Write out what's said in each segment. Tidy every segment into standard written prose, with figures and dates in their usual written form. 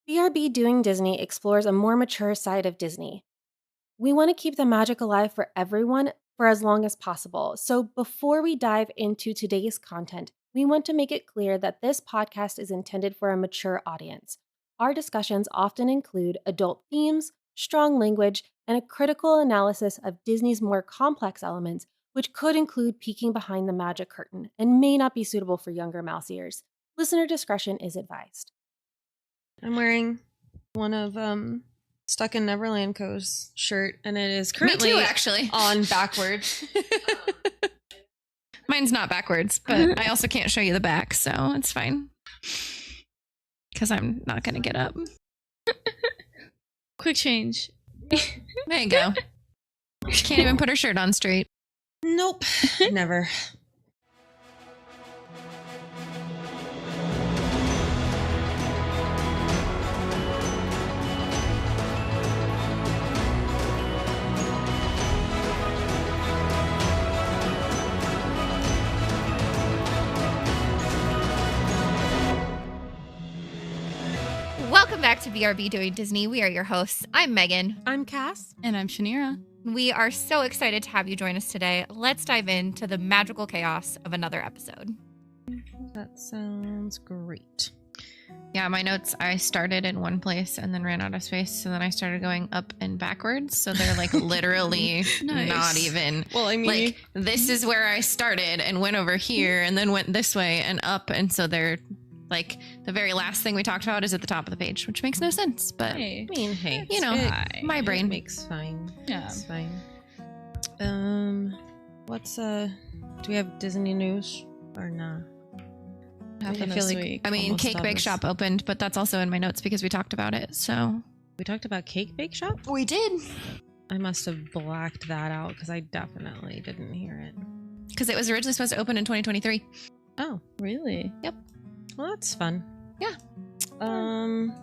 BRB Doing Disney explores a more mature side of Disney. We want to keep the magic alive for everyone for as long as possible. So before we dive into today's content, we want to make it clear that this podcast is intended for a mature audience. Our discussions often include adult themes, strong language, and a critical analysis of Disney's more complex elements, which could include peeking behind the magic curtain and may not be suitable for younger mouse ears. Listener discretion is advised. I'm wearing one of Stuck in Neverland Co.'s shirt, and it is currently Me too, actually. on backwards. Mine's not backwards, but I also can't show you the back, so it's fine. Because I'm not going to get up. Quick change. There you go. She can't even put her shirt on straight. Nope, never. Welcome back to BRB Doing Disney. We are your hosts. I'm Megan. I'm Cass. And I'm Shanira. We are so excited to have you join us today. Let's dive into the magical chaos of another episode. That sounds great. Yeah, my notes, I started in one place and then ran out of space. So then I started going up and backwards. So they're like literally Nice. not even. Well, I mean, Like, this is where I started and went over here and then went this way and up. And so they're like, the very last thing we talked about is at the top of the page, which makes no sense. But Hey. I mean, hey, you know, my brain. it makes fine. Yeah. It's fine. What's do we have Disney news or not? Happened I feel this like- week. I mean, Almost Cake all Bake this. Shop opened, but that's also in my notes because we talked about it. So We talked about Cake Bake Shop? we did, I must have blacked that out because I definitely didn't hear it. because it was originally supposed to open in 2023. Oh, Really? well, that's fun. Yeah. Um,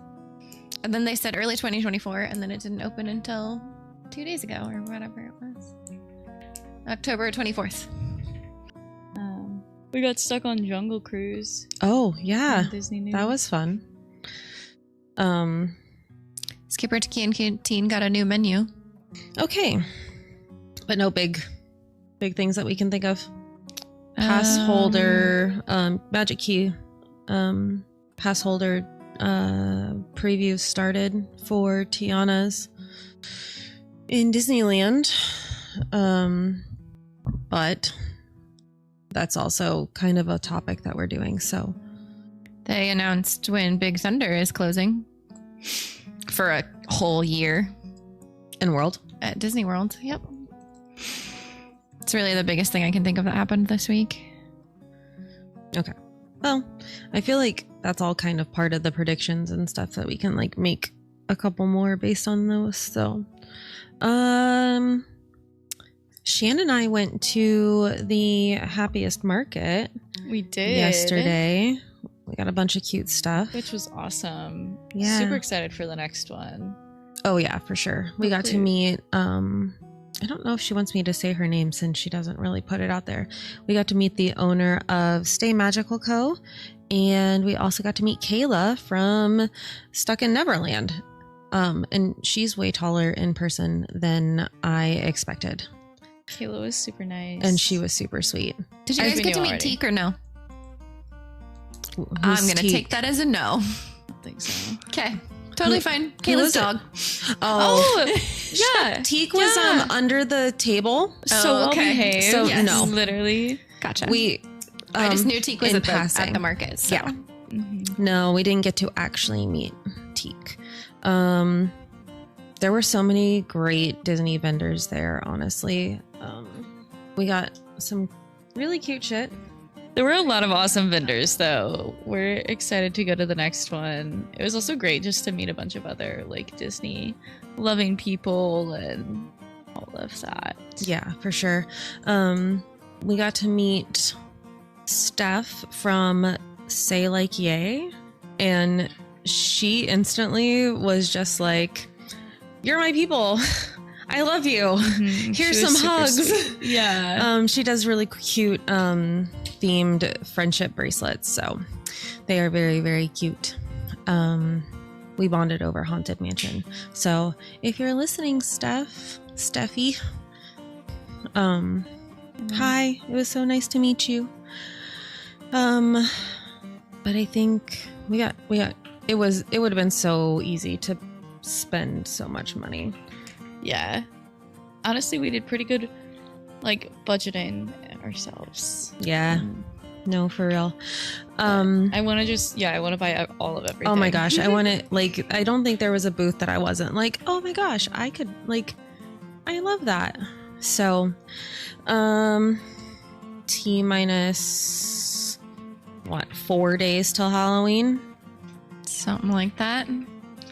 And then they said early 2024, and then it didn't open until 2 days ago or whatever it was. October 24th. We got stuck on Jungle Cruise. oh, yeah. on Disney News. That was fun. Skipper Tiki and Canteen got a new menu. Okay. But no big things that we can think of. Pass holder, Magic Key, pass holder preview started for Tiana's in Disneyland. But that's also kind of a topic that we're doing. So They announced when Big Thunder is closing for a whole year in World. at Disney World. Yep. It's really the biggest thing I can think of that happened this week. Okay. Well, I feel like that's all kind of part of the predictions and stuff that we can like make a couple more based on those. So, Shan and I went to the Happiest Market We did. yesterday. We got a bunch of cute stuff. Which was awesome. Yeah. Super excited for the next one. Oh yeah, for sure. We got to meet I don't know if she wants me to say her name since she doesn't really put it out there. We got to meet the owner of Stay Magical Co. And we also got to meet Kayla from Stuck in Neverland. And she's way taller in person than I expected. Kayla was super nice. And she was super sweet. Did you I guys knew get to meet already. Teak or no? Who's I'm going to Teak? take that as a no. I don't think so. Okay. Totally fine. Kayla's is it? dog. Oh, yeah. Teak was Yeah. under the table. So well okay. behaved. So, Yes. no. Literally. Gotcha. We I just knew Teak was in at passing. the market. So. Yeah. Mhm. No, we didn't get to actually meet Teak. There were so many great Disney vendors there, honestly. We got some really cute shit. There were a lot of awesome vendors, though. We're excited to go to the next one. It was also great just to meet a bunch of other like Disney loving people and all of that. Yeah, for sure. We got to meet Steph from Say Like Yay, and she instantly was just like, "You're my people. I love you. Mhm. Here's She was some super hugs." sweet. Yeah. She does really cute themed friendship bracelets, so they are very, very cute. we bonded over Haunted Mansion. So if you're listening, Steffi, hi, it was so nice to meet you. But I think we got, it would have been so easy to spend so much money. Yeah. Honestly, we did pretty good, like, budgeting ourselves. Yeah. No, for real. I want to buy all of everything. Oh my gosh. I want to, like, I don't think there was a booth that I wasn't like, oh my gosh, I could, like, I love that. So, T minus, 4 days till Halloween? Something like that.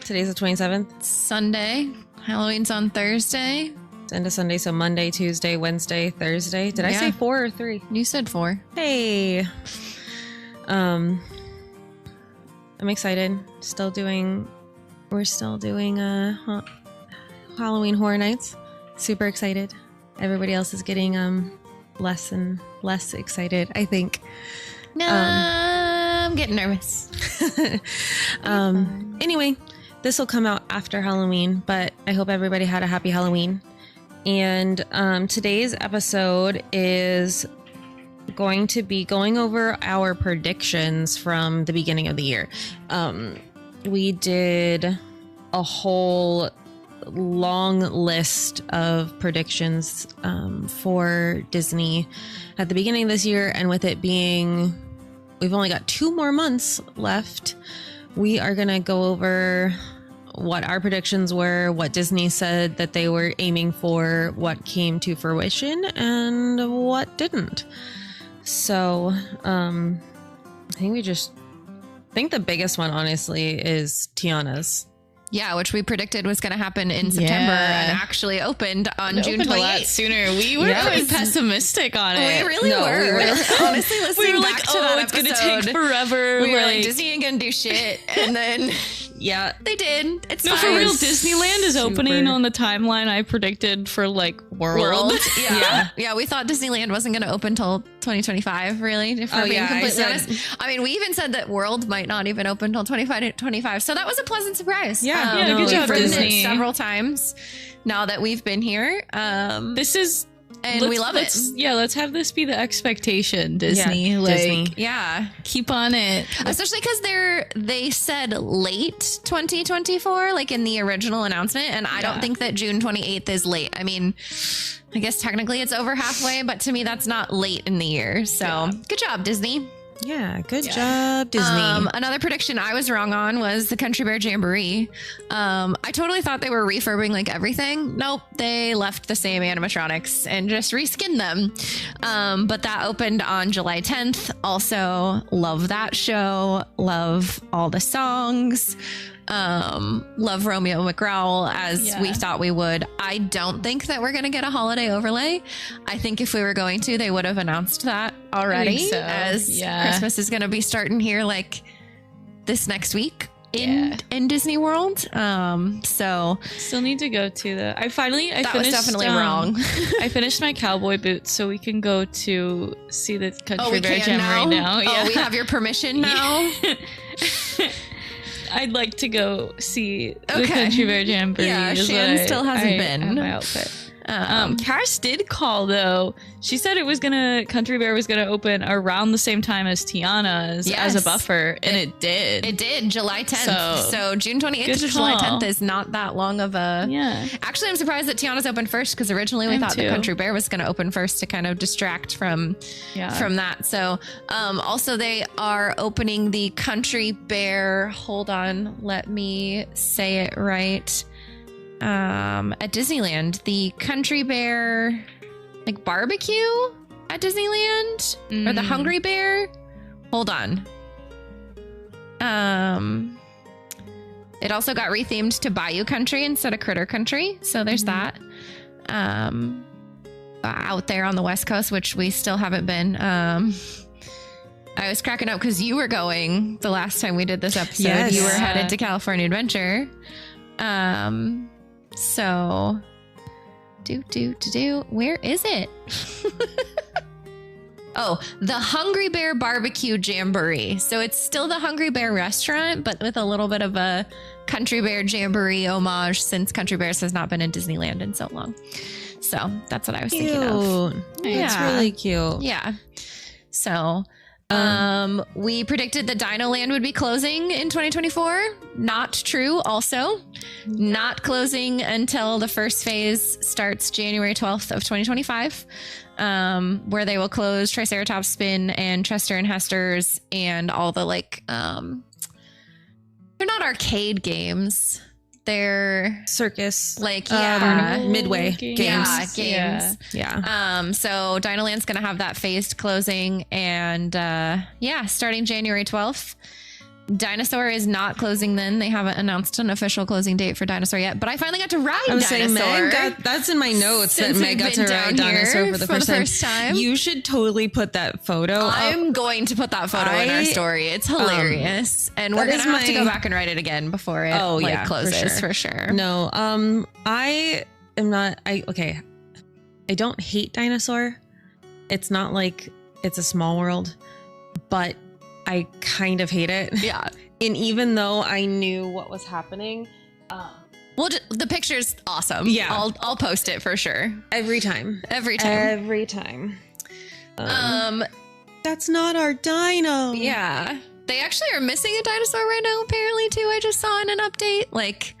Today's the 27th. Sunday. Halloween's on Thursday. End of Sunday, so Monday, Tuesday, Wednesday, Thursday. Did I say 4 or 3? You said 4. Hey. I'm excited. We're still doing Halloween Horror Nights. Super excited. Everybody else is getting less and less excited, I think. No, I'm getting nervous. Anyway, this will come out after Halloween, but I hope everybody had a happy Halloween. And today's episode is going to be going over our predictions from the beginning of the year. We did a whole long list of predictions for Disney at the beginning of this year, and with it being we've only got 2 more months left, we are going to go over what our predictions were, what Disney said that they were aiming for, what came to fruition, and what didn't. So, I think the biggest one, honestly, is Tiana's. Yeah, which we predicted was going to happen in September and actually opened on June 28th. A lot sooner. We were pretty pessimistic on it. We really were. Honestly, listening we were back like, to that it's going to episode, take forever. We were like, Disney ain't going to do shit. And then... Yeah, they did. It's no, fine. for real. Disneyland is opening on the timeline I predicted for like World. Yeah. We thought Disneyland wasn't going to open till 2025. Really, if we're being completely honest. I mean, we even said that World might not even open till 2025. So that was a pleasant surprise. Yeah, good job, we've written Disney. it several times now that we've been here. This is. And we love it. Yeah, let's have this be the expectation, Disney. Yeah, Disney. Yeah. Keep on it. Especially because they said late 2024, like in the original announcement. And I don't think that June 28th is late. I mean, I guess technically it's over halfway, but to me, that's not late in the year. So good job, Disney. Yeah, good job, Disney. Another prediction I was wrong on was the Country Bear Jamboree. I totally thought they were refurbing like everything. Nope, they left the same animatronics and just reskinned them. But that opened on July 10th. Also, love that show. Love all the songs. Love Romeo McGrawl as we thought we would. I don't think that we're going to get a holiday overlay. I think if we were going to, they would have announced that already, as Christmas is going to be starting here like this next week in Disney World. So still need to go to the. I finished, was definitely wrong. I finished my cowboy boots, so we can go to see the Country Bear Jamboree now. Yeah. Oh, we have your permission now. I'd like to go see the Country Bear Jamboree. Yeah, Shan still hasn't been. My outfit. Cass did call though. She said Country Bear was gonna open around the same time as Tiana's as a buffer, and it did. It did, July 10th. So June 28th to July 10th is not that long of a. Yeah. Actually, I'm surprised that Tiana's opened first because originally we thought the Country Bear was gonna open first to kind of distract from that. So also they are opening the Country Bear. Hold on, let me say it right. At Disneyland, the Country Bear like barbecue at Disneyland or the Hungry Bear. Hold on. It also got rethemed to Bayou Country instead of Critter Country. So there's that. Out there on the West Coast, which we still haven't been. I was cracking up because you were going the last time we did this episode. Yes. You were headed to California Adventure. So, where is it? Oh, the Hungry Bear Barbecue Jamboree. So it's still the Hungry Bear restaurant, but with a little bit of a Country Bear Jamboree homage since Country Bears has not been in Disneyland in so long. So that's what I was thinking of. It's really cute. Yeah. So we predicted that Dino Land would be closing in 2024. Not true. Also, not closing until the first phase starts January 12th of 2025, where they will close Triceratops Spin and Chester and Hester's and all the like. They're not arcade games. They're circus, like midway games. Yeah, games. Yeah. So Dinoland's gonna have that phased closing, and starting January 12th. Dinosaur is not closing then. They haven't announced an official closing date for Dinosaur yet, but I finally got to ride I was Dinosaur. saying, Meg that's in my notes that Meg got to ride Dinosaur for the first time. You should totally put that photo I'm going to put that photo in our story. It's hilarious. And we're going to have to go back and ride it again before it closes for sure. No, I am not, I don't hate Dinosaur. It's not like it's a small world, but I kind of hate it. Yeah. And even though I knew what was happening, well, the picture's awesome. Yeah. I'll post it for sure. Every time. That's not our dino. Yeah. They actually are missing a dinosaur right now, apparently, too. I just saw in an update. Like,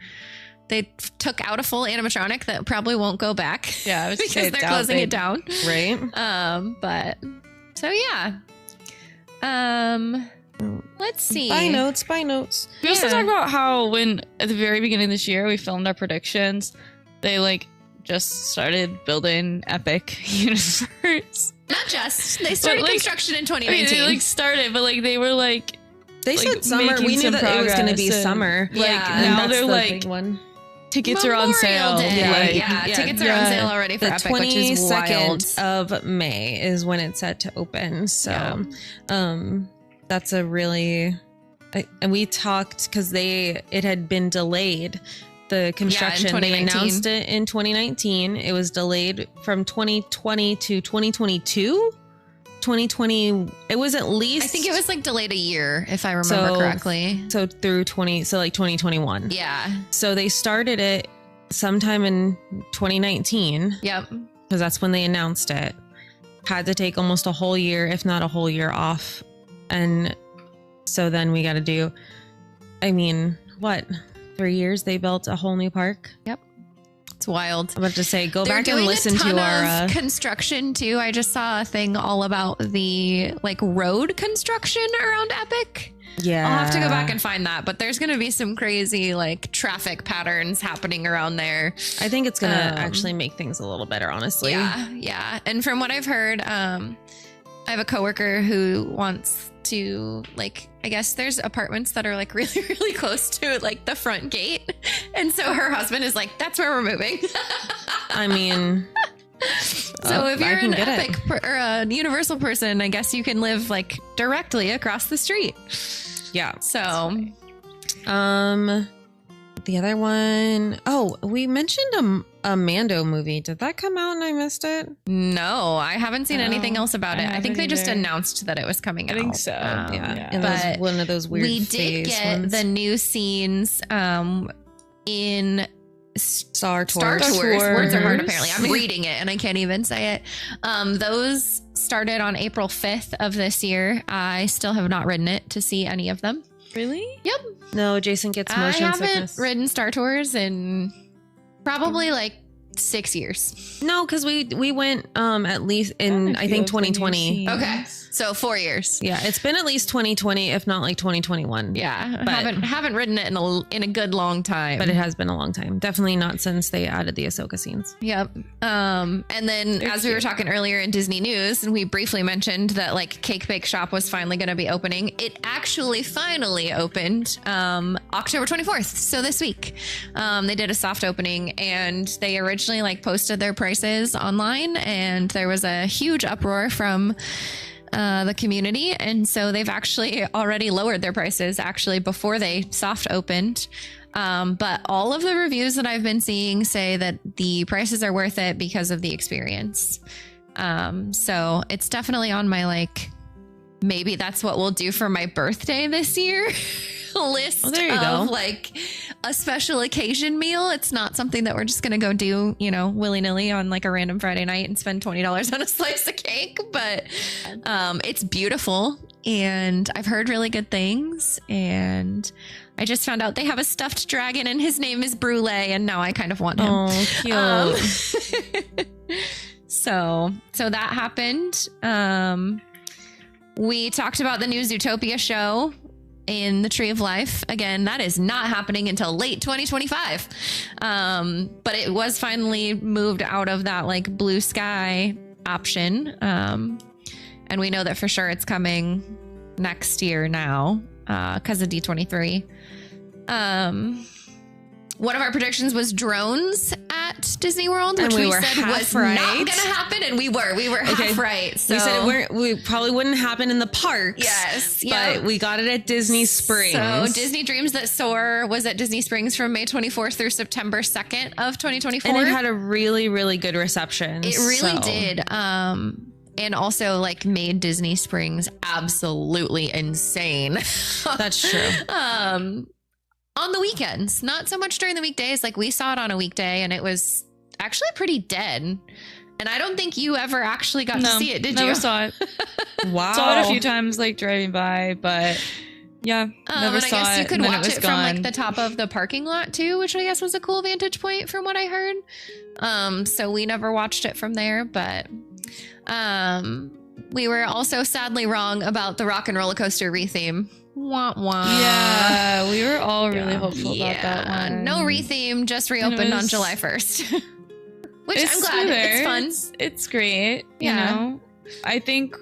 they took out a full animatronic that probably won't go back. Yeah, I was because they're closing it down. Right. But so yeah. Let's see. By notes. We also talk about how when at the very beginning of this year we filmed our predictions, they like just started building Epic Universe. Not just. They started construction in 2019. I mean, they like started, but like they were like they said summer. We knew that it was going to be summer. Like now they're like tickets are on sale. Tickets are on sale already for Epic, which is wild. The 22nd of May is when it's set to open. So, that's a really, and we talked because it had been delayed. The construction, they announced it in 2019. It was delayed from 2020 to 2022. 2020, it was at least, I think it was like delayed a year, if I remember correctly. So through 2021. Yeah. So they started it sometime in 2019. Yep. Because that's when they announced it. Had to take almost a whole year, if not a whole year off. And so then we got to do, 3 years they built a whole new park. Yep. It's wild. I'm about to say, go They're back and listen to our construction too. I just saw a thing all about the like road construction around Epic. Yeah. I'll have to go back and find that, but there's going to be some crazy like traffic patterns happening around there. I think it's going to actually make things a little better, honestly. Yeah. And from what I've heard, I have a coworker who wants to like, I guess there's apartments that are like really, really close to like the front gate. And so her husband is like, that's where we're moving. So if you're an Epic or a Universal person, I guess you can live like directly across the street. Yeah. So, the other one, we mentioned a Mando movie. Did that come out and I missed it? No, I haven't seen anything else about it. I think they just announced that it was coming out. I think so. It was one of those weird. We did get the new scenes in Star Tours. Words are hard, apparently. I'm reading it and I can't even say it. Those started on April 5th of this year. I still have not ridden it to see any of them. Really? Yep. No, Jason gets motion sickness. I haven't ridden Star Tours in probably like 6 years. No, because we went at least in I think 2020. Okay, so 4 years. Yeah, it's been at least 2020, if not like 2021. Yeah, but haven't ridden it in a good long time. But it has been a long time. Definitely not since they added the Ahsoka scenes. Yep. And then as we were talking earlier in Disney news, and we briefly mentioned that like Cake Bake Shop was finally going to be opening. It actually finally opened October 24th. So this week, they did a soft opening, and they originally like posted their prices online, and there was a huge uproar from the community, and so they've actually already lowered their prices actually before they soft opened. But all of the reviews that I've been seeing say that the prices are worth it because of the experience. So it's definitely on my like, maybe that's what we'll do for my birthday this year. list there you of go. like a special occasion meal. It's not something that we're just going to go do, willy nilly on like a random Friday night and spend $20 on a slice of cake. But it's beautiful and I've heard really good things. And I just found out they have a stuffed dragon and his name is Brule. And now I kind of want him. Oh, cute. So that happened. We talked about the new Zootopia show in the Tree of Life. Again, that is not happening until late 2025. But it was finally moved out of that like blue sky option. And we know that for sure it's coming next year now because of D23. One of our predictions was drones at Disney World, which we said was not going to happen. And we were half right. So we said we probably wouldn't happen in the parks. Yes. But we got it at Disney Springs. So Disney Dreams That Soar was at Disney Springs from May 24th through September 2nd of 2024. And it had a really, really good reception. It really did. And also like made Disney Springs absolutely insane. That's true. On the weekends, not so much during the weekdays. Like we saw it on a weekday and it was actually pretty dead. And I don't think you ever actually got to see it, did you? Never saw it. Wow. Saw it a few times like driving by, but yeah, never saw it. I guess you could and then watch was it from gone. like the top of the parking lot too, which I guess was a cool vantage point from what I heard. So we never watched it from there, but we were also sadly wrong about the Rock and Roller Coaster retheme. Wah, wah. Yeah, we were all really hopeful about that one. No retheme, just reopened on July 1st. Which I'm glad. It's fun. It's great. Yeah. You know? I think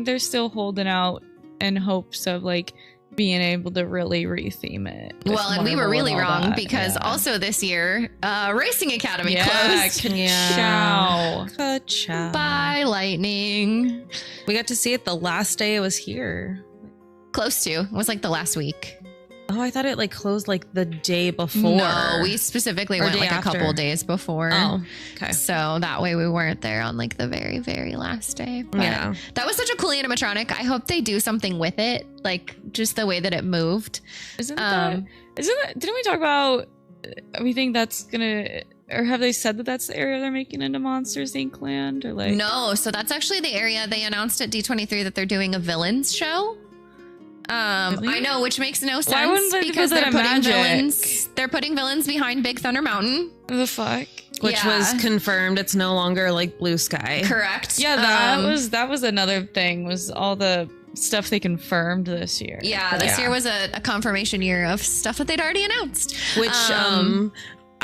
they're still holding out in hopes of like being able to really retheme it. Well, and we were really wrong because also this year, Racing Academy closed. Ka-chow. Bye, Lightning. We got to see it the last day it was here. Close to. It was like the last week. Oh, I thought it like closed like the day before. No, we specifically went like a couple days before. Oh, okay. So that way we weren't there on like the very, very last day. But yeah. That was such a cool animatronic. I hope they do something with it. Like just the way that it moved. Isn't that, didn't we talk about, we think that's gonna, or have they said that that's the area they're making into Monsters Inc. land or like? No, so that's actually the area they announced at D23 that they're doing a villains show. Really? I know, which makes no sense. Why wouldn't they because put that they're in putting Magic? villains. They're putting villains behind Big Thunder Mountain. The fuck? Which was confirmed. It's no longer like Blue Sky. Correct. Yeah, that was another thing, was all the stuff they confirmed this year. Yeah, this year was a confirmation year of stuff that they'd already announced. Which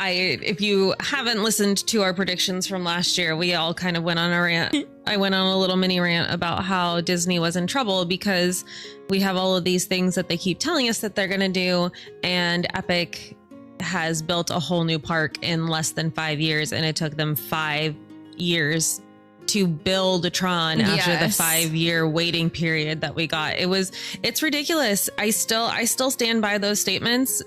if you haven't listened to our predictions from last year, we all kind of went on a rant. I went on a little mini rant about how Disney was in trouble because we have all of these things that they keep telling us that they're going to do. And Epic has built a whole new park in less than 5 years. And it took them 5 years to build a Tron after the 5-year waiting period that we got. It's ridiculous. I still stand by those statements.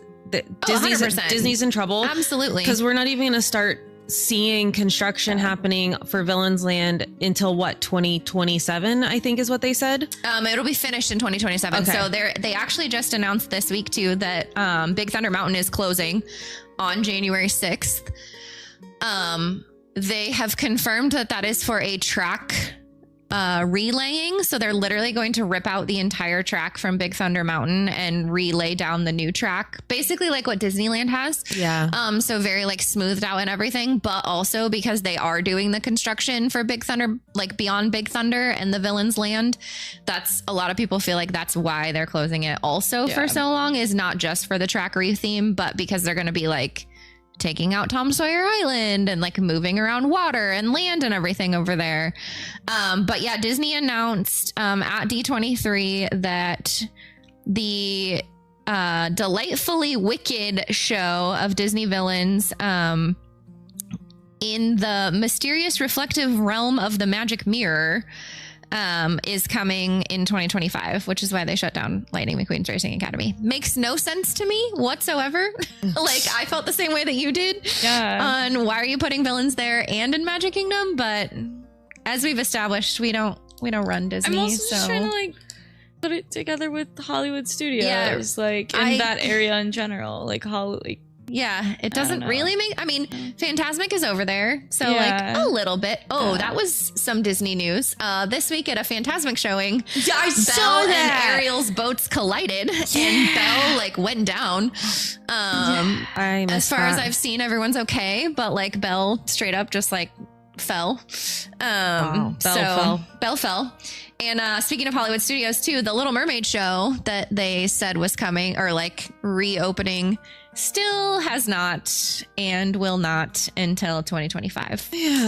Disney's in trouble. Absolutely. Because we're not even going to start seeing construction happening for Villains Land until 2027, I think is what they said. It'll be finished in 2027. Okay. So they actually just announced this week too that Big Thunder Mountain is closing on January 6th. They have confirmed that is for a track relaying. So they're literally going to rip out the entire track from Big Thunder Mountain and relay down the new track, basically like what Disneyland has. Yeah. So very like smoothed out and everything, but also because they are doing the construction for Big Thunder, like beyond Big Thunder and the Villains Land. That's a lot of people feel like that's why they're closing it also for so long, is not just for the track retheme, but because they're going to be like taking out Tom Sawyer Island and like moving around water and land and everything over there. But yeah, Disney announced at D23 that the Delightfully Wicked show of Disney villains in the mysterious reflective realm of the magic mirror is coming in 2025, which is why they shut down Lightning McQueen's Racing Academy. Makes no sense to me whatsoever. Like I felt the same way that you did on why are you putting villains there and in Magic Kingdom? But as we've established, we don't run Disney. I'm also just trying to like put it together with Hollywood Studios, Yeah. like in that area in general, like Hollywood. Yeah, it doesn't really make. I mean, Fantasmic is over there, so Yeah. like a little bit. Oh, Yeah. that was some Disney news. This week at a Fantasmic showing, Yeah, I Belle saw that. and Ariel's boats collided, and Belle like went down. I As missed far as that. I've seen, everyone's okay, but like Belle straight up just like fell. Wow. Belle fell. And speaking of Hollywood Studios too, the Little Mermaid show that they said was coming or like reopening still has not and will not until 2025. Yeah.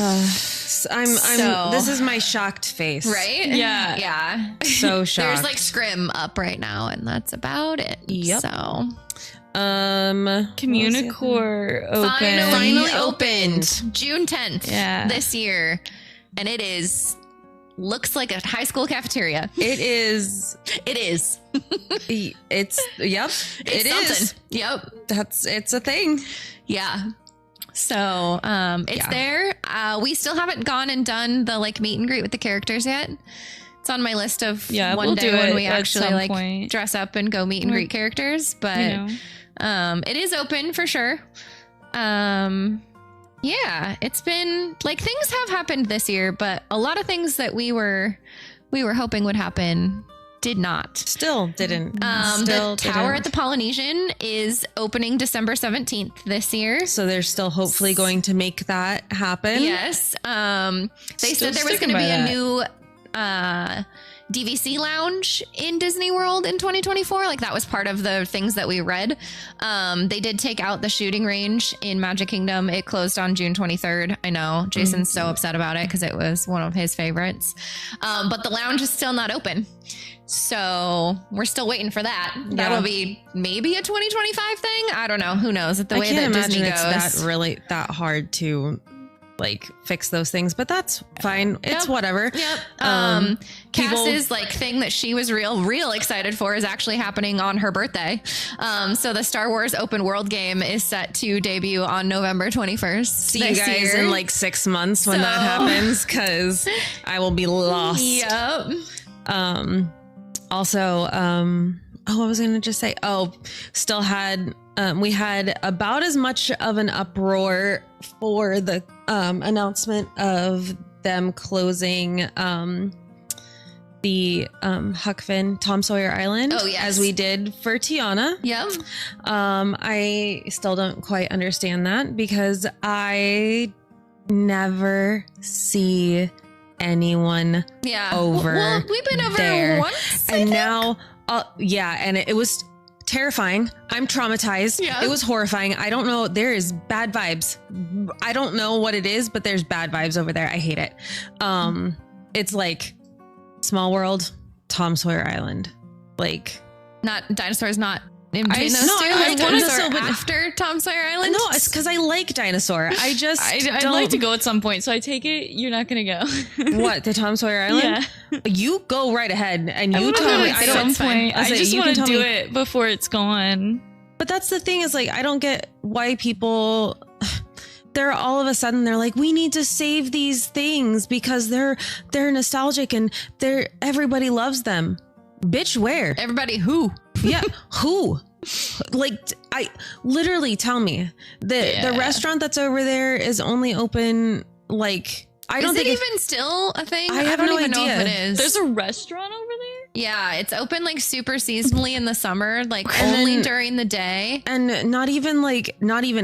I'm So- this is my shocked face. Right? Yeah. Yeah. So shocked. There's like Scrim up right now, and that's about it. Yep. So Communicore open. finally opened June 10th Yeah. this year. And it is looks like a high school cafeteria. It is. It is. It's yep. It is. Something. Yep. It's a thing. Yeah. So it's Yeah. there. We still haven't gone and done the like meet and greet with the characters yet. It's on my list of Yeah, one we'll day do when it we at actually some like point. dress up and go meet and greet characters. But You know. it is open for sure. Yeah, it's been like things have happened this year, but a lot of things that we were hoping would happen did not. Still didn't. The tower at the Polynesian is opening December 17th this year. So they're still hopefully going to make that happen. Yes. They Still said there was sticking going to be by a that. new DVC lounge in Disney World in 2024. Like that was part of the things that we read. They did take out the shooting range in Magic Kingdom. It closed on June 23rd. I know Jason's so upset about it because it was one of his favorites. But the lounge is still not open. So we're still waiting for that. That'll be maybe a 2025 thing. I don't know. Who knows? The I way can't that imagine Disney it's goes. that hard to like fix those things, but that's fine. It's Yep. whatever. Yep. people- Cass's like thing that she was real excited for is actually happening on her birthday. So the Star Wars open world game is set to debut on November 21st. See you this guys year. in like 6 months when that So- happens, because I will be lost. Yep. Also, what was I going to just say? Still had, we had about as much of an uproar for the announcement of them closing the Huck Finn Tom Sawyer Island Oh, yes. as we did for Tiana. Yep. I still don't quite understand that because I never see anyone Yeah. over Well, we've been over there. once. I and think. now and it was terrifying. I'm traumatized. Yeah. It was horrifying. I don't know, there is bad vibes. I don't know what it is, but there's bad vibes over there. I hate it. It's like Small World, Tom Sawyer Island, like not dinosaurs, not in between those no, two. I Like wanted dinosaur to- after Tom Sawyer Island. no, it's because I like dinosaur. I just I'd don't like to go at some point, so I take it you're not gonna go. What, to Tom Sawyer Island? Yeah. You go right ahead and I you wanna tell go me. at I so don't. it's some fine. point. I I say, just you want can to tell do me. it before it's gone. But that's the thing is like I don't get why people. They're all of a sudden they're like, we need to save these things because they're nostalgic and everybody loves them. Bitch, where? Everybody who? Yeah, who? Like I literally tell me the restaurant that's over there is only open like I don't Is it think even still a thing? I have don't no even know if idea. it is. There's a restaurant over there? Yeah, it's open like super seasonally in the summer, like And only then- during the day. and not even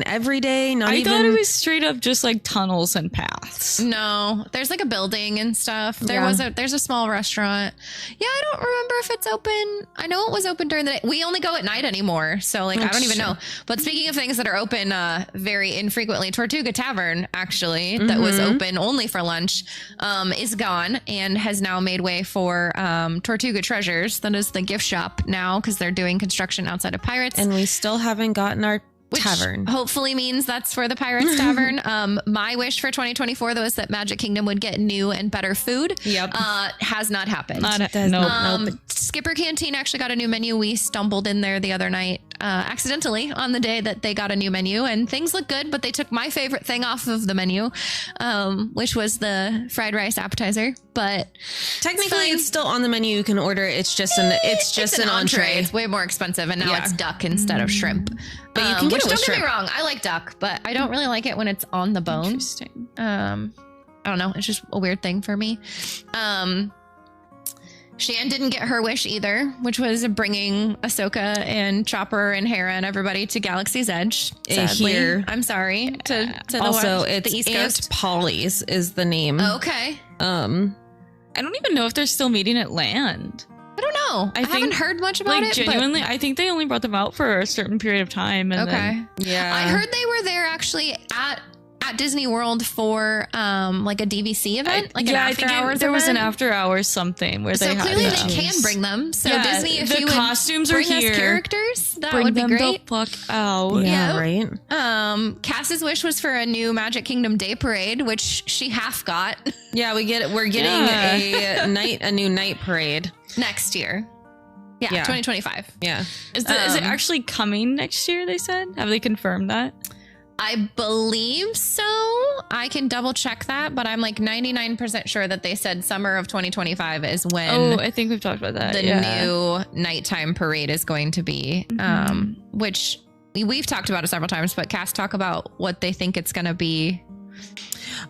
every day, not I even thought it was straight up just like tunnels and paths. No, there's like a building and stuff. There's a small restaurant. Yeah, I don't remember if it's open. I know it was open during the day. We only go at night anymore, so like I don't even know. But speaking of things that are open very infrequently, Tortuga Tavern actually that was open only for lunch is gone and has now made way for Tortuga Treasures. That is the gift shop now because they're doing construction outside of Pirates. and we still haven't gotten our Which tavern. hopefully means that's for the Pirates Tavern. My wish for 2024 though is that Magic Kingdom would get new and better food. Yep. Has not happened. Does Nope. not- nope. Skipper Canteen actually got a new menu. We stumbled in there the other night accidentally on the day that they got a new menu, and things look good, but they took my favorite thing off of the menu, which was the fried rice appetizer. But technically it's still on the menu. You can order it. It's just an entree. It's way more expensive, and now it's duck instead of shrimp. But you can get it with don't get me shrimp. wrong, I like duck, but I don't really like it when it's on the bone. Interesting. I don't know. It's just a weird thing for me. Shan didn't get her wish either, which was bringing Ahsoka and Chopper and Hera and everybody to Galaxy's Edge. Sadly, Here. I'm sorry. To Also, the it's East Aunt Coast. Polly's is the name. Okay. I don't even know if they're still meeting at Land. I don't know. I haven't think, heard much about it. Genuinely, I think they only brought them out for a certain period of time. And Okay. then, Yeah. I heard they were there actually at Disney World for like a DVC event, like an after hours. There was an event. after hours something where So they had clearly them. they can bring them. So Yeah, Disney, if the you would costumes are bring us here. characters, that Bring would be them great. the fuck out. Yeah, Yeah. right. Cass's wish was for a new Magic Kingdom Day Parade, which she half got Yeah, we're getting a new night parade. next year. Yeah, Yeah. 2025. Yeah. Is it actually coming next year, they said? Have they confirmed that? I believe so. I can double check that, but I'm like 99% sure that they said summer of 2025 is when Oh, I think we've talked about that. the new nighttime parade is going to be, which we've talked about it several times, but Cass, talk about what they think it's going to be.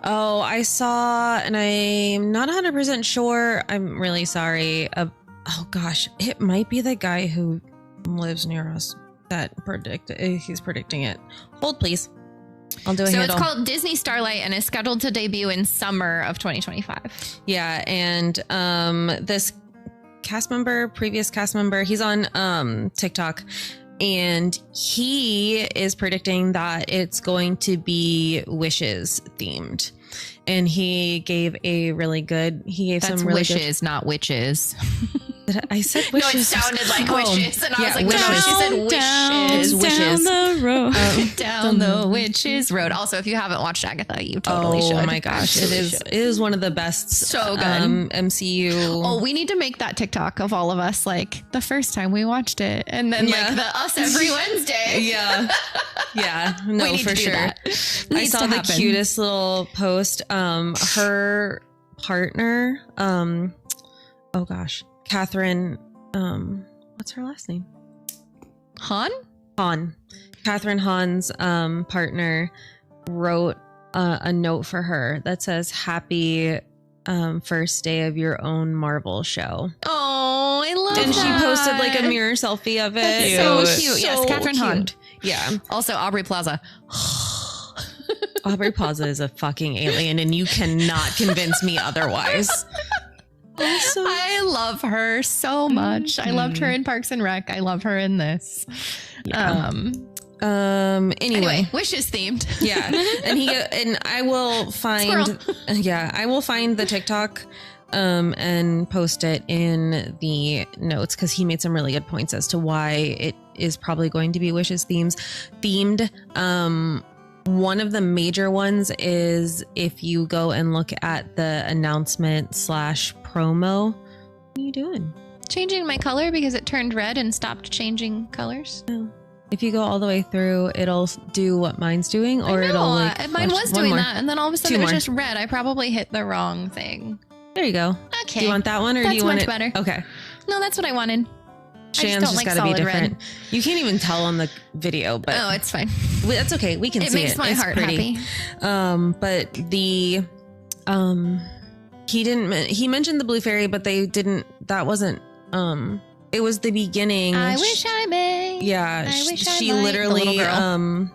Oh, I saw, and I'm not 100% sure. I'm really sorry. Oh gosh, it might be the guy who lives near us that he's predicting it. Hold, please. I'll do a handle. It's called Disney Starlight and is scheduled to debut in summer of 2025. Yeah, and this previous cast member, he's on TikTok, and he is predicting that it's going to be wishes themed. And he gave some really wishes, not witches. I said wishes. No, it sounded like wishes, and I was like, wishes. no, she said wishes. It's wishes. Down the road. Down the witches road. Also, if you haven't watched Agatha, you totally should. Oh my gosh, it is one of the best. So good. MCU. Oh, we need to make that TikTok of all of us, like the first time we watched it, and then like the us every Wednesday. Yeah, no, we need for to do sure. that. I Needs saw to the happen. cutest little post. Her partner, oh gosh, Catherine. What's her last name? Han. Catherine Hahn's partner wrote a note for her that says happy first day of your own Marvel show. Oh, I love And that. she posted like a mirror selfie of it. That's so It was cute. Yes, Catherine Hahn. Yeah. Also, Aubrey Plaza. Aubrey Plaza is a fucking alien and you cannot convince me otherwise. Also, I love her so much. I loved her in Parks and Rec. I love her in this. yeah. Anyway, wishes themed. yeah. And I will find I will find the TikTok and post it in the notes because he made some really good points as to why it is probably going to be wishes themed. One of the major ones is if you go and look at the announcement / promo. What are you doing? Changing my color because it turned red and stopped changing colors. If you go all the way through, it'll do what mine's doing, or it'll like mine was doing more. that, and then all of a sudden Two it was more. just red. I probably hit the wrong thing. There you go. Okay. Do you want that one, or That's do you want much it better. Okay. No, that's what I wanted. Shan's don't just like got to be solid different. red. You can't even tell on the video, but Oh, it's fine. that's okay. We can It see makes it. my It's heart pretty. happy. But the he mentioned the blue fairy, but they didn't. That wasn't. It was the beginning. I wish I may. Yeah, I wish I she might. literally, The little girl.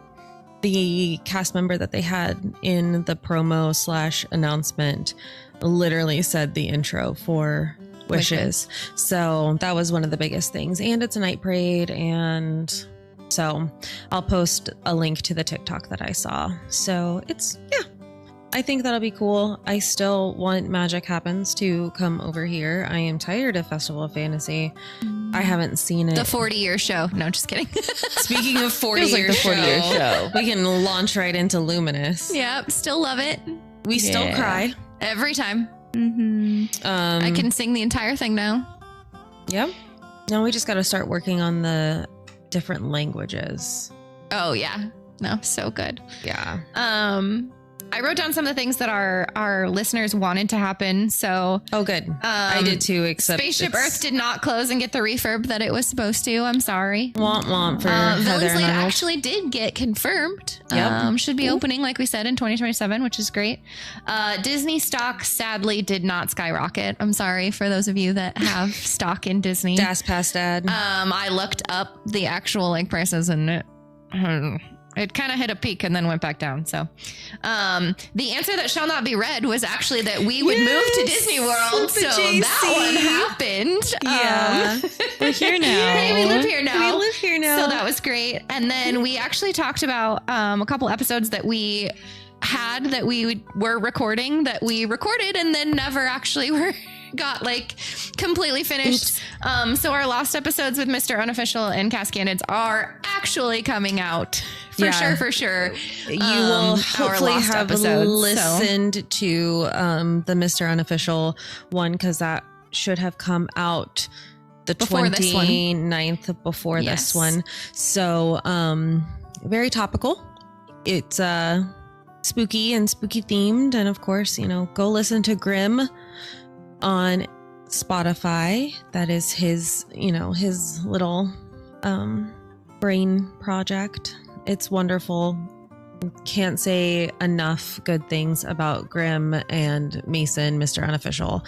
The cast member that they had in the promo / announcement literally said the intro for Wishes. So that was one of the biggest things. And it's a night parade. And so I'll post a link to the TikTok that I saw. So I think that'll be cool. I still want Magic Happens to come over here. I am tired of Festival of Fantasy. I haven't seen it. The 40-year show. No, just kidding. Speaking of 40-year Feels like the 40-year show. we can launch right into Luminous. Yep, still love it. We still Yeah. cry. Every time. Mm-hmm. I can sing the entire thing now. Yep. Now we just got to start working on the different languages. Oh yeah. No, so good. Yeah. I wrote down some of the things that our listeners wanted to happen. So, good. I did too, except Spaceship Earth did not close and get the refurb that it was supposed to. I'm sorry. Womp womp for Heather Villains and Late Arnold. actually did get confirmed. Yep. Should be opening, like we said, in 2027, which is great. Disney stock sadly did not skyrocket. I'm sorry for those of you that have stock in Disney. Das Pass Dad. I looked up the actual like prices and it kind of hit a peak and then went back down. So the answer that shall not be read was actually that we would move to Disney World. So that one happened. Yeah. We're here now. Hey, we live here now. We live here now. So that was great. And then we actually talked about a couple episodes that we had that we were recording that we recorded and then never actually got like completely finished. So our lost episodes with Mr. Unofficial and Cast Candidates are actually coming out for sure. You will hopefully have listened to the Mr. Unofficial one because that should have come out the Before 29th before this one. So very topical. It's spooky and spooky themed. And of course, go listen to Grimm on Spotify. That is his little brain project. It's wonderful. Can't say enough good things about Grimm and Mason, Mr. Unofficial.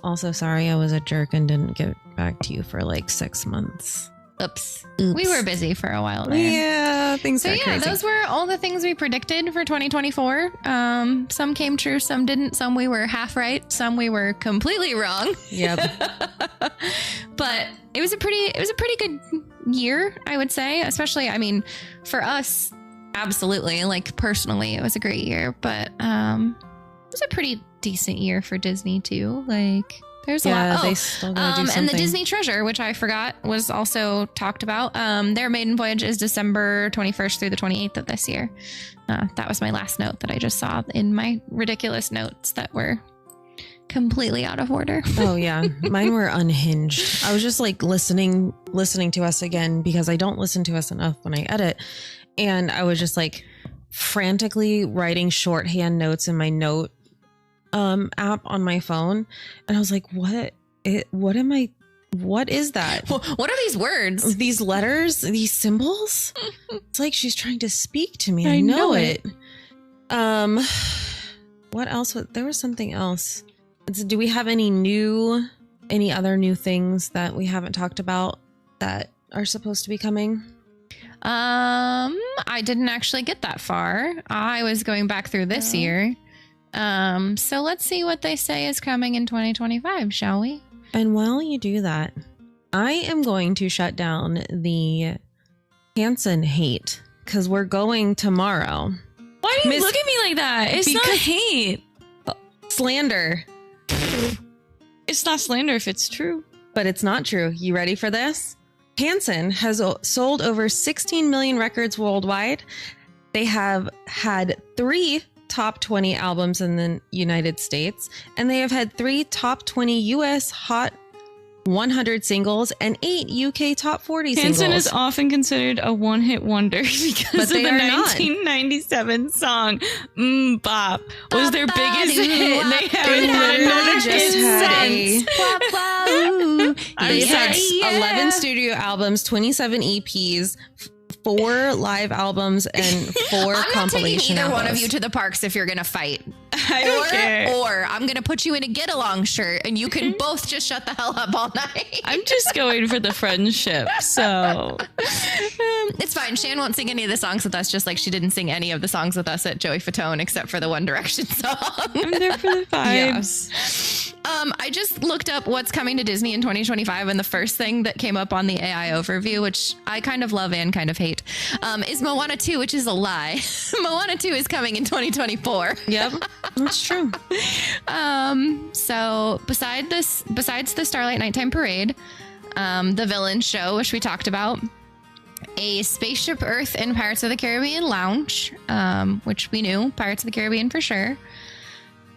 Also, sorry I was a jerk and didn't get back to you for like 6 months. Oops. We were busy for a while there. Yeah, things got crazy. Those were all the things we predicted for 2024. Some came true, some didn't. Some we were half right, some we were completely wrong. Yep. But it was a pretty good year, I would say. Especially, I mean, for us, absolutely. Like personally, it was a great year. But it was a pretty decent year for Disney too. Like. There's a lot. They still gotta do something. And the Disney Treasure, which I forgot was also talked about. Their maiden voyage is December 21st through the 28th of this year. That was my last note that I just saw in my ridiculous notes that were completely out of order. Oh yeah, mine were unhinged. I was just like listening to us again because I don't listen to us enough when I edit, and I was just like frantically writing shorthand notes in my note app on my phone, and I was like, what is that? What are these words, these letters, these symbols? It's like she's trying to speak to me. I know it. What else? There was something else. Do we have any other new things that we haven't talked about that are supposed to be coming? I didn't actually get that far. I was going back through this year. So let's see what they say is coming in 2025, shall we? And while you do that, I am going to shut down the Hanson hate because we're going tomorrow. Why do you look at me like that? It's not hate. Slander. It's not slander if it's true. But it's not true. You ready for this? Hanson has sold over 16 million records worldwide. They have had 3 top 20 albums in the United States, and they have had 3 top 20 US Hot 100 singles and 8 UK top 40 singles. Hanson is often considered a one-hit wonder because of the 1997 song Bop was their biggest hit. And they haven't just had They've had 11 studio albums, 27 EPs, 4 live albums, and 4 compilation I'm not taking either albums. one of you to the parks if you're gonna fight. I don't care. Or I'm gonna put you in a get along shirt and you can both just shut the hell up all night. I'm just going for the friendship, so it's fine. Shan won't sing any of the songs with us, just like she didn't sing any of the songs with us at Joey Fatone except for the One Direction song. I'm there for the vibes. I just looked up what's coming to Disney in 2025, and the first thing that came up on the AI overview, which I kind of love and kind of hate, is Moana 2, which is a lie. Moana 2 is coming in 2024. Yep, that's true. So besides the Starlight Nighttime Parade, the Villain Show, which we talked about, a Spaceship Earth and Pirates of the Caribbean Lounge, which we knew, Pirates of the Caribbean for sure.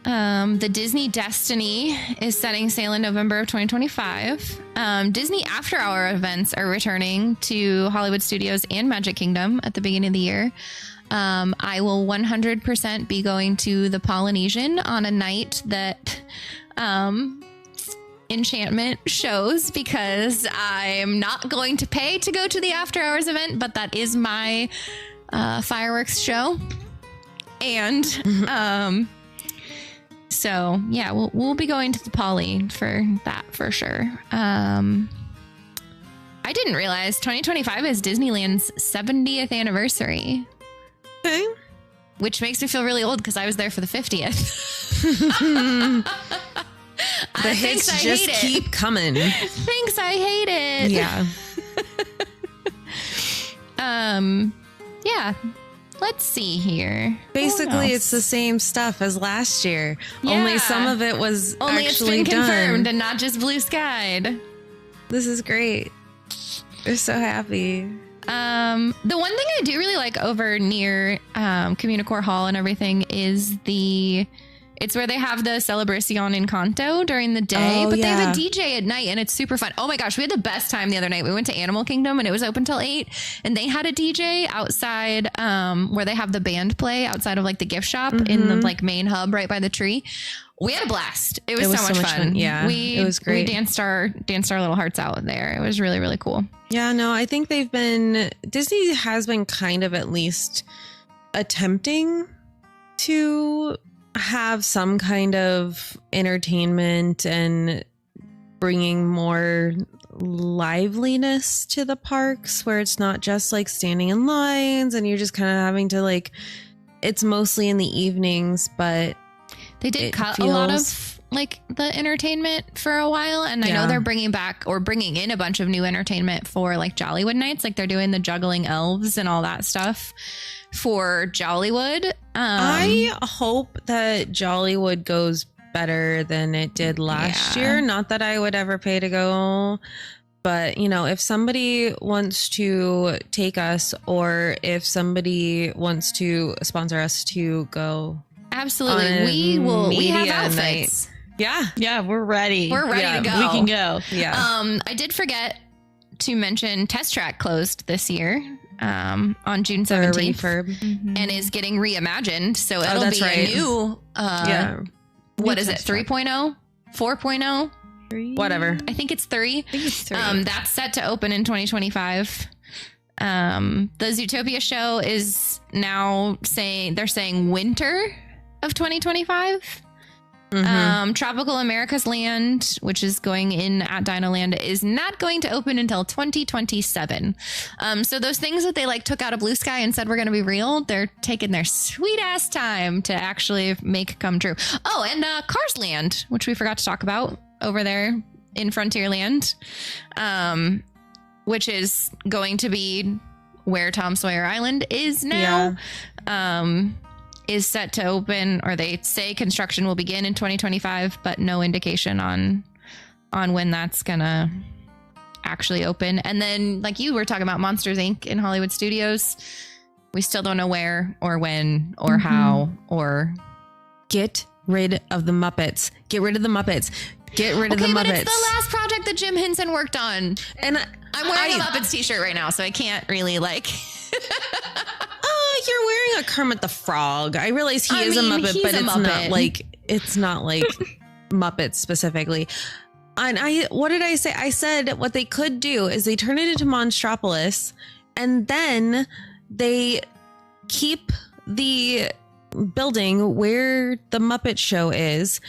The Disney Destiny is setting sail in November of 2025. Disney After Hour events are returning to Hollywood Studios and Magic Kingdom at the beginning of the year. I will 100% be going to the Polynesian on a night that Enchantment shows, because I'm not going to pay to go to the After Hours event, but that is my fireworks show. And so yeah, we'll be going to the Poly for that for sure. I didn't realize 2025 is Disneyland's 70th anniversary. Okay. Which makes me feel really old because I was there for the 50th. The hits just keep coming. Thanks, I hate it. Yeah. Yeah. Let's see here. Basically, it's the same stuff as last year. Yeah. Only some of it was Only actually it's been confirmed done. and not just blue skied. This is great. We're so happy. The one thing I do really like over near Communicore Hall and everything is it's where they have the Celebración Encanto during the day, but they have a DJ at night and it's super fun. Oh my gosh, we had the best time the other night. We went to Animal Kingdom and it was open till 8 and they had a DJ outside where they have the band play outside of like the gift shop in the like main hub right by the tree. We had a blast. It was so much fun. Yeah, it was great. We danced our little hearts out there. It was really, really cool. Yeah, no, I think Disney has been kind of at least attempting to have some kind of entertainment and bringing more liveliness to the parks, where it's not just like standing in lines and you're just kind of having to like, it's mostly in the evenings, but they did cut a lot of like the entertainment for a while. And I know they're bringing in a bunch of new entertainment for like Jollywood nights. Like they're doing the juggling elves and all that stuff for Jollywood. I hope that Jollywood goes better than it did last year. Not that I would ever pay to go, but you know, if somebody wants to take us or if somebody wants to sponsor us to go. Absolutely. We have outfits. Yeah, we're ready. We're ready to go. We can go. Yeah. I did forget to mention Test Track closed this year on June 17th and is getting reimagined. So it'll be a new, what is it? 3.0, 4.0, whatever. I think it's 3. That's set to open in 2025. The Zootopia show is now saying winter of 2025. Tropical America's Land, which is going in at Dinoland, is not going to open until 2027. So those things that they like took out of Blue Sky and said were going to be real, they're taking their sweet ass time to actually make come true. Oh, and Cars Land, which we forgot to talk about over there in Frontierland, which is going to be where Tom Sawyer Island is now. Is set to open, or they say construction will begin in 2025, but no indication on when that's gonna actually open. And then, like you were talking about Monsters Inc. in Hollywood Studios, we still don't know where or when or how or. Get rid of the Muppets. Get rid of the Muppets. Get rid of the Muppets. But it's the last project that Jim Henson worked on, and I'm wearing a Muppets t-shirt right now, so I can't really like. You're wearing a Kermit the Frog. I realize he is a Muppet, but it's not like Muppets specifically. And what did I say? I said what they could do is they turn it into Monstropolis and then they keep the building where the Muppet Show is,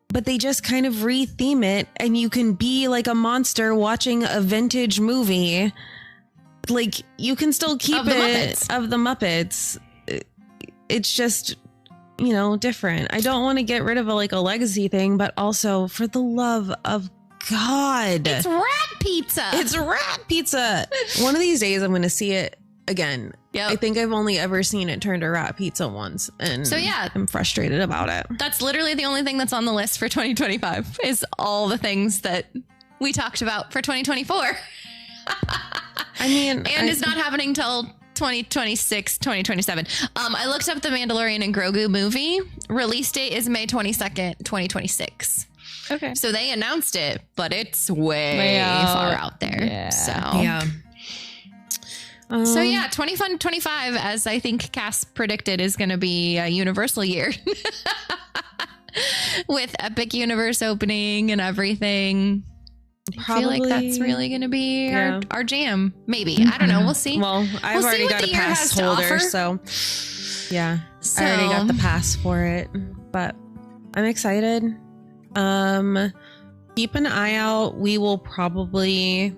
but they just kind of retheme it and you can be like a monster watching a vintage movie. Like you can still keep of the Muppets. It's just, different. I don't want to get rid of a legacy thing, but also for the love of God, it's rat pizza. It's rat pizza. One of these days I'm going to see it again. I think I've only ever seen it turn to rat pizza once. And so I'm frustrated about it. That's literally the only thing that's on the list for 2025 is all the things that we talked about for 2024. I mean, and it's not happening till 2026, 2027. I looked up the Mandalorian and Grogu movie. Release date is May 22nd, 2026. Okay. So they announced it, but it's way far out there. Yeah. So Yeah. So yeah, 2025, as I think Cass predicted, is going to be a Universal year with Epic Universe opening and everything. I feel like that's really going to be our jam. Maybe. I don't know. We'll see. Well, I've already got a pass holder, so yeah, I already got the pass for it, but I'm excited. Keep an eye out. We will probably,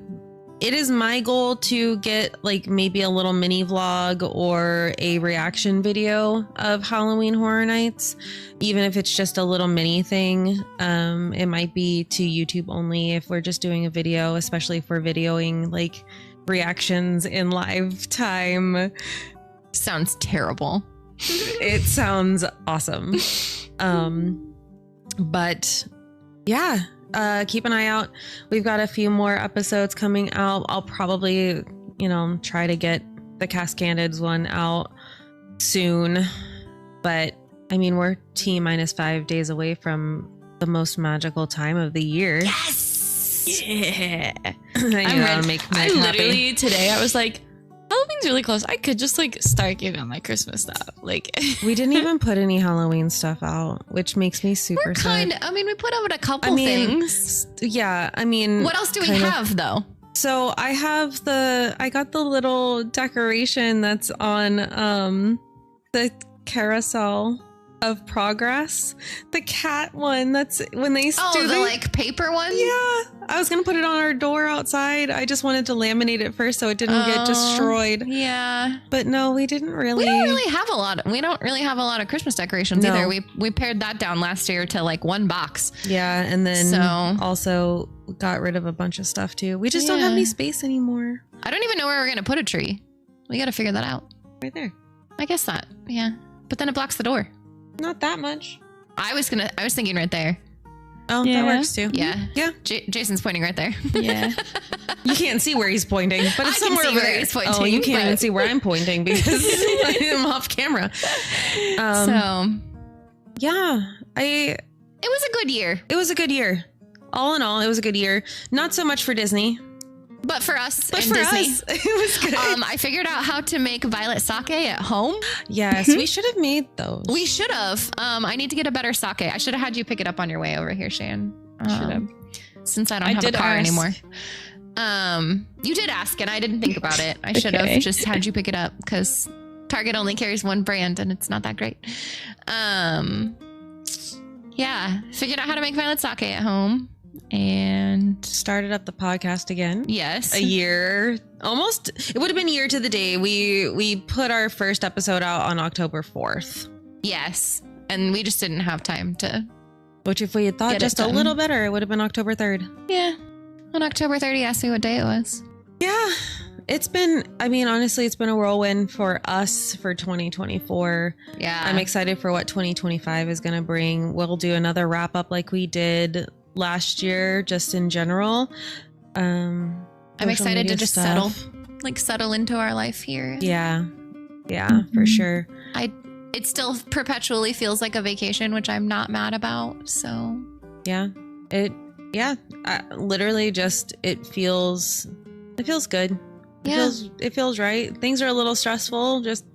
it is my goal to get like maybe a little mini vlog or a reaction video of Halloween Horror Nights, even if it's just a little mini thing. It might be to YouTube only if we're just doing a video, especially if we're videoing like reactions in live time. Sounds terrible. It sounds awesome. But yeah, keep an eye out. We've got a few more episodes coming out. I'll probably, try to get the Cascandids one out soon. But I mean, we're T-5 days away from the most magical time of the year. Yes. Yeah. I'm ready. I literally today I was like, Halloween's really close. I could just like start getting on my Christmas stuff. Like we didn't even put any Halloween stuff out, which makes me super sad. We put out a couple things. Yeah, I mean, what else do we have though? So I got the little decoration that's on the carousel of progress, the cat one. That's when they do the like paper one. Yeah, I was gonna put it on our door outside. I just wanted to laminate it first so it didn't get destroyed. Yeah, but no, we didn't really. We don't really have a lot of Christmas decorations either. We pared that down last year to like one box. Yeah, and then also got rid of a bunch of stuff too. We just don't have any space anymore. I don't even know where we're gonna put a tree. We got to figure that out. Right there. I guess that. Yeah, but then it blocks the door. Not that much. I was thinking right there. Oh, that works too. Yeah. Yeah. Jason's pointing right there. Yeah. You can't see where he's pointing, but it's somewhere over there. He's pointing, oh, you can't even see where I'm pointing because I'm off camera. Yeah, it was a good year. It was a good year. All in all, it was a good year. Not so much for Disney. But for us, Disney, it was good. I figured out how to make violet sake at home. Yes, we should have made those. We should have. I need to get a better sake. I should have had you pick it up on your way over here, Shan. Should have. Since I don't have a car anymore. You did ask, and I didn't think about it. I should have just had you pick it up because Target only carries one brand, and it's not that great. Yeah, figured out how to make violet sake at home. And started up the podcast again. Yes. A year. Almost. It would have been a year to the day. We put our first episode out on October 4th. Yes. And we just didn't have time to. Which if we had thought just a little better, it would have been October 3rd. Yeah. On October 3rd, he asked me what day it was. Yeah. It's been, honestly, it's been a whirlwind for us for 2024. Yeah. I'm excited for what 2025 is going to bring. We'll do another wrap up like we did last year, just in general. I'm excited to just settle into our life here. Yeah, for sure. It still perpetually feels like a vacation, which I'm not mad about. So literally just it feels good. It feels right. Things are a little stressful. Just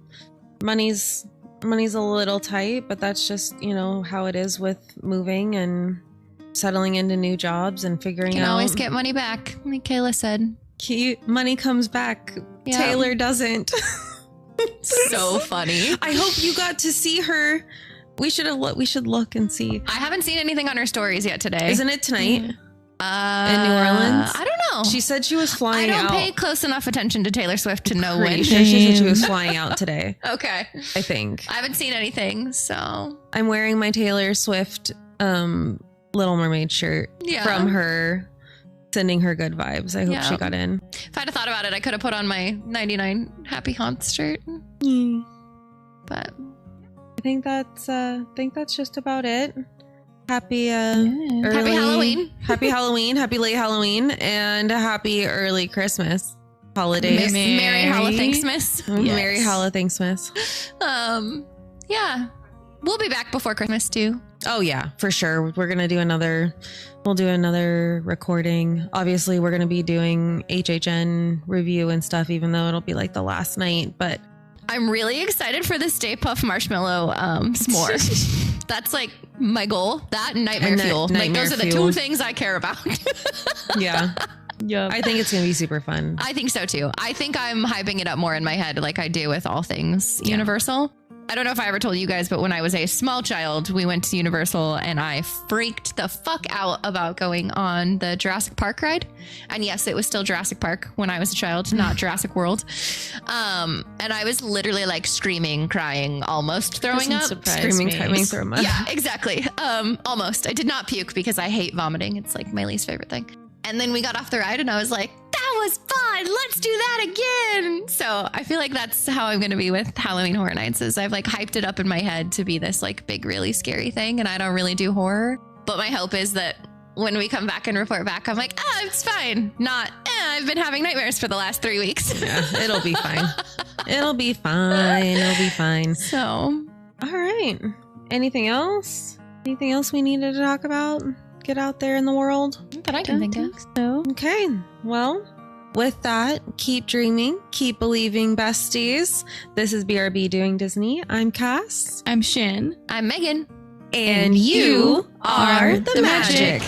money's a little tight, but that's just how it is with moving and settling into new jobs and figuring out. You can always get money back, like Kayla said. Money comes back. Yeah. Taylor doesn't. So funny. I hope you got to see her. We should look and see. I haven't seen anything on her stories yet today. Isn't it tonight? In New Orleans? I don't know. She said she was flying out. I don't pay close enough attention to Taylor Swift to know when. Sure she said she was flying out today. Okay. I think. I haven't seen anything, so. I'm wearing my Taylor Swift Little Mermaid shirt from her, sending her good vibes. I hope she got in. If I'd have thought about it, I could have put on my 99 Happy Haunts shirt. But I think that's just about it. Happy Happy Halloween. Happy Halloween, happy late Halloween, and happy early Christmas. holidays. Merry Halloweenmas. Merry Halloweenmas. Yeah. We'll be back before Christmas too. Oh yeah, for sure. We'll do another recording. Obviously, we're going to be doing HHN review and stuff, even though it'll be like the last night, but I'm really excited for the Stay Puft Marshmallow s'more. That's like my goal. That and Nightmare Fuel. Like those are the two things I care about. Yeah. Yeah. I think it's going to be super fun. I think so too. I think I'm hyping it up more in my head like I do with all things Universal. I don't know if I ever told you guys, but when I was a small child, we went to Universal and I freaked the fuck out about going on the Jurassic Park ride. And yes, it was still Jurassic Park when I was a child, not Jurassic World. And I was literally like screaming, crying, almost throwing up. Screaming, throwing up. Yeah, exactly. Almost. I did not puke because I hate vomiting. It's like my least favorite thing. And then we got off the ride and I was like, that was fun. Let's do that again. So I feel like that's how I'm going to be with Halloween Horror Nights is I've like hyped it up in my head to be this like big, really scary thing. And I don't really do horror. But my hope is that when we come back and report back, I'm like, it's fine. Not, I've been having nightmares for the last 3 weeks. Yeah, it'll be fine. It'll be fine. So, all right. Anything else? Anything else we needed to talk about? Get out there in the world that I can think of. So. Okay. Well, with that, keep dreaming, keep believing, besties. This is BRB Doing Disney. I'm Cass. I'm Shin. I'm Megan. And you are the magic.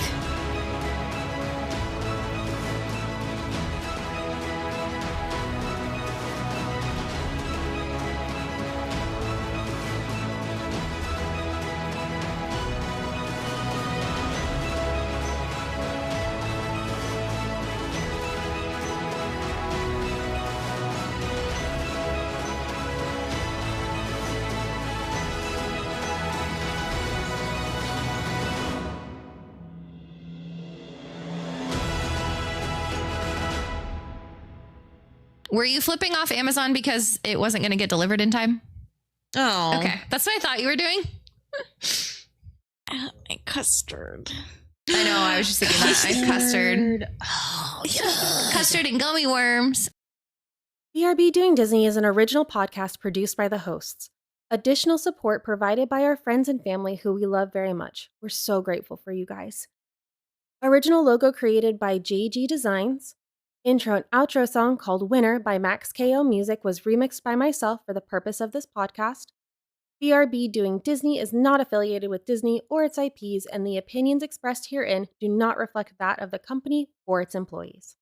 Were you flipping off Amazon because it wasn't going to get delivered in time? Oh. Okay. That's what I thought you were doing. My custard. I know. I was just thinking that. Custard. Oh, yeah. Custard and gummy worms. BRB Doing Disney is an original podcast produced by the hosts. Additional support provided by our friends and family who we love very much. We're so grateful for you guys. Original logo created by JG Designs. Intro and outro song called Winner by Max KO Music was remixed by myself for the purpose of this podcast. BRB Doing Disney is not affiliated with Disney or its IPs, and the opinions expressed herein do not reflect that of the company or its employees.